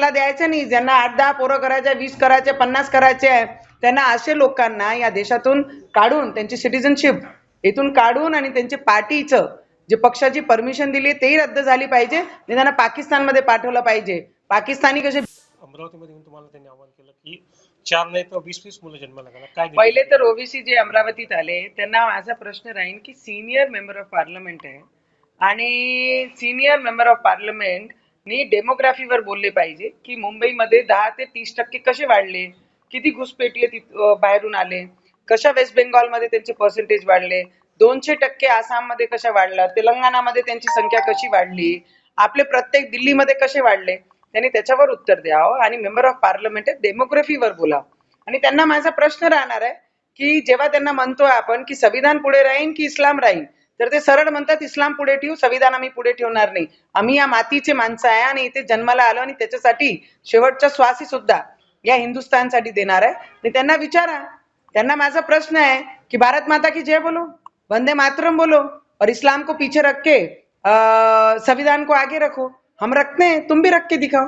सल्ला द्यायचा नाही. ज्यांना 8-10 पोरं करायचे, 20 करायचे, 50 करायचे आहे, त्यांना असे लोकांना या देशातून काढून त्यांची सिटिझनशिप इथून काढून आणि त्यांची पार्टीचं जे पक्षाची परमिशन दिली तेही रद्द झाली पाहिजे. त्यांना पाकिस्तानमध्ये पाठवलं पाहिजे. पाकिस्तानी कसे अमरावतीमध्ये तुम्हाला त्यांनी आवाहन केलं की 4 नाही तर 20-20 मुलं जन्माला घाला. काय पहिले तर ओबीसी जे अमरावतीत आले त्यांना माझा प्रश्न राहील की सिनियर मेंबर ऑफ पार्लमेंट आहे आणि सिनियर मेंबर ऑफ पार्लमेंट नी डेमोग्राफीवर बोलले पाहिजे की मुंबईमध्ये 10 ते 30% कसे वाढले, किती घुसपेटीय बाहेरून आले, कशा वेस्ट बेंगॉलमध्ये त्यांचे पर्सेंटेज वाढले, 200% आसाममध्ये कशा वाढला, तेलंगणामध्ये त्यांची संख्या कशी वाढली, आपले प्रत्येक दिल्लीमध्ये कसे वाढले, त्यांनी त्याच्यावर उत्तर द्यावं आणि मेंबर ऑफ पार्लमेंट डेमोग्राफीवर बोलावं. आणि त्यांना माझा प्रश्न राहणार आहे की जेव्हा त्यांना म्हणतोय आपण की संविधान पुढे राहील की इस्लाम राहील, तर ते सरळ म्हणतात इस्लाम पुढे ठेवू, संविधान आम्ही पुढे ठेवणार नाही. आम्ही या मातीचे माणसं आहे आणि इथे जन्माला आलो आणि त्याच्यासाठी शेवटचा श्वासी सुद्धा या हिंदुस्थानसाठी देणार आहे. तर त्यांना विचारा, त्यांना माझा प्रश्न है कि भारत माता की जय बोलो, वंदे मातरम बोलो और इस्लाम को पीछे रख के संविधान को आगे रखो. हम रखते हैं, तुम भी रख के दिखाओ.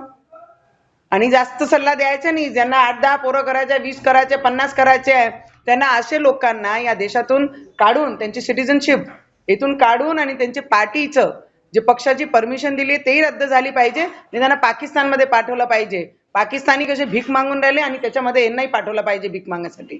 आणि जास्त सल्ला द्यायचा नाही. ज्यांना 8-10 पोरं करायचे, 20 करायचे, 50 करायचे आहे, त्यांना असे लोकांना या देशातून काढून त्यांची सिटिझनशिप इथून काढून आणि त्यांची पार्टीचं जे पक्षाची परमिशन दिली तेही रद्द झाली पाहिजे. त्यांना पाकिस्तानमध्ये पाठवलं पाहिजे. पाकिस्तानी कसे भीक मागून राहिले आणि त्याच्यामध्ये यांनाही पाठवलं पाहिजे भीक मागण्यासाठी.